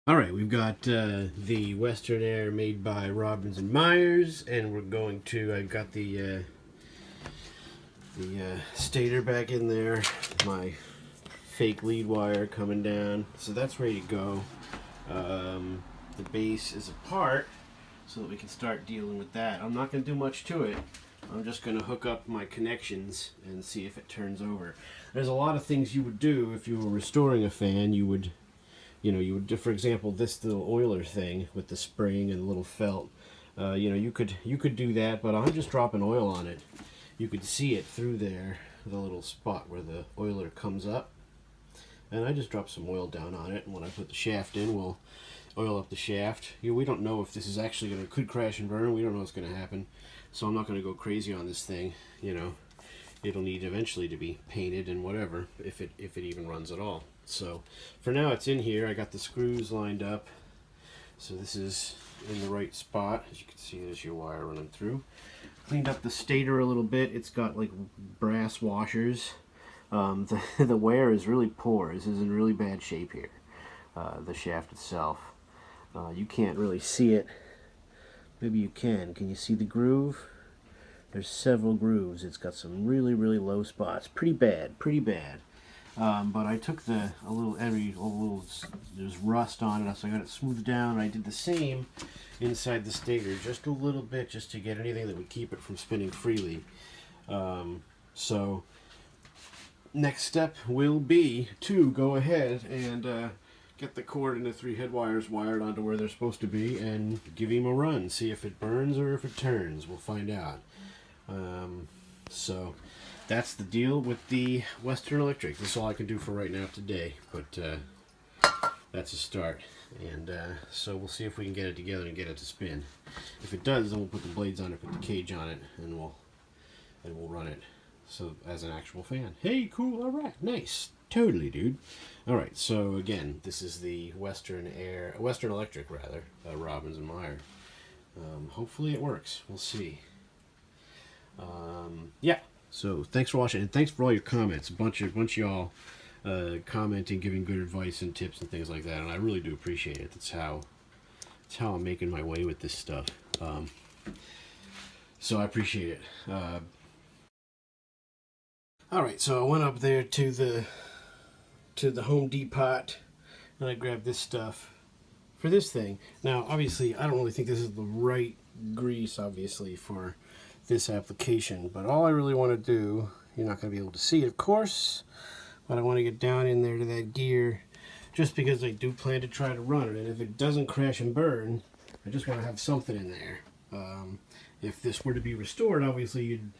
Alright, we've got the Western Air made by Robbins and Myers, and we're going to, I've got the stator back in there, my fake lead wire coming down, so that's ready to go. The base is apart, so that we can start dealing with that. I'm not going to do much to it. I'm just going to hook up my connections and see if it turns over. There's a lot of things you would do if you were restoring a fan. You would do, for example, this little oiler thing with the spring and the little felt. You could do that, but I'm just dropping oil on it. You could see it through there, the little spot where the oiler comes up. And I just drop some oil down on it, and when I put the shaft in, we'll oil up the shaft. We don't know if this is actually could crash and burn. We don't know what's going to happen. So I'm not going to go crazy on this thing. It'll need eventually to be painted and whatever, if it even runs at all. So for now it's in here. I got the screws lined up, so this is in the right spot. As you can see, there's your wire running through. Cleaned up the stator a little bit. It's got like brass washers. The wear is really poor. This is in really bad shape here. The shaft itself, you can't really see it. Maybe you can. Can you see the groove? There's several grooves. It's got some really low spots. Pretty bad. But I took there's rust on it, so I got it smoothed down. I did the same inside the stator, just a little bit, just to get anything that would keep it from spinning freely. So next step will be to go ahead and get the cord and the 3 head wires wired onto where they're supposed to be and give him a run. See if it burns or if it turns. We'll find out. So that's the deal with the Western Electric. This is all I can do for right now today, but that's a start. And so we'll see if we can get it together and get it to spin. If it does, then we'll put the blades on it, put the cage on it, and we'll run it so as an actual fan. Hey, cool, all right, nice, totally, dude. All right, so again, this is the Western Electric rather, Robbins and Myers. Hopefully it works. We'll see. Yeah. So thanks for watching, and thanks for all your comments. A bunch of y'all commenting, giving good advice and tips and things like that, and I really do appreciate it. That's how I'm making my way with this stuff. So I appreciate it. All right, so I went up there to the Home Depot, and I grabbed this stuff for this thing. Now, obviously, I don't really think this is the right grease, obviously, for this application, but all I really want to do, you're not going to be able to see it, of course, but I want to get down in there to that gear, just because I do plan to try to run it, and if it doesn't crash and burn, I just want to have something in there. If this were to be restored, obviously you'd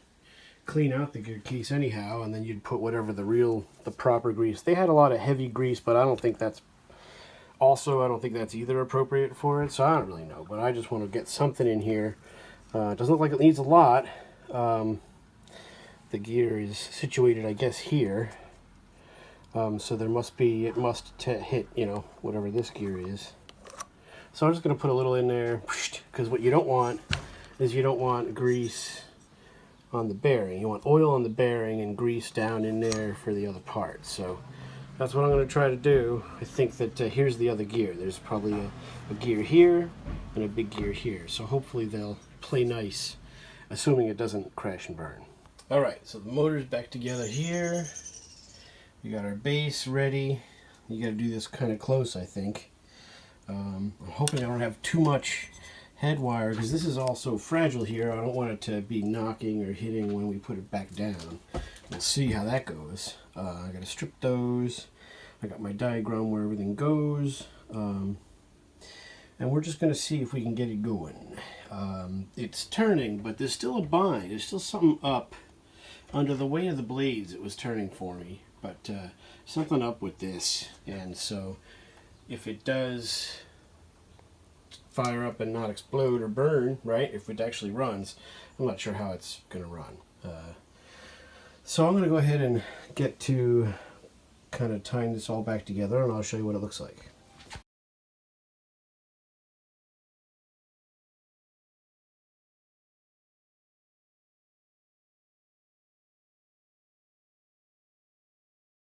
clean out the gear case anyhow, and then you'd put whatever the proper grease. They had a lot of heavy grease, but I don't think that's either appropriate for it, so I don't really know, but I just want to get something in here. It doesn't look like it needs a lot. The gear is situated, I guess, here. So it must hit, whatever this gear is. So I'm just going to put a little in there, because what you don't want is grease on the bearing. You want oil on the bearing and grease down in there for the other part. So that's what I'm going to try to do. I think that here's the other gear. There's probably a gear here and a big gear here. So hopefully they'll play nice, assuming it doesn't crash and burn. All right, so the motor's back together here. We got our base ready. You got to do this kind of close, I think. I'm hoping I don't have too much head wire, because this is also fragile here. I don't want it to be knocking or hitting when we put it back down. We'll see how that goes. I got to strip those. I got my diagram where everything goes. And we're just going to see if we can get it going. It's turning, but there's still a bind. There's still something up under the weight of the blades. It was turning for me, but something up with this. And so if it does fire up and not explode or burn, right, if it actually runs, I'm not sure how it's going to run. So I'm going to go ahead and get to kind of tying this all back together, and I'll show you what it looks like.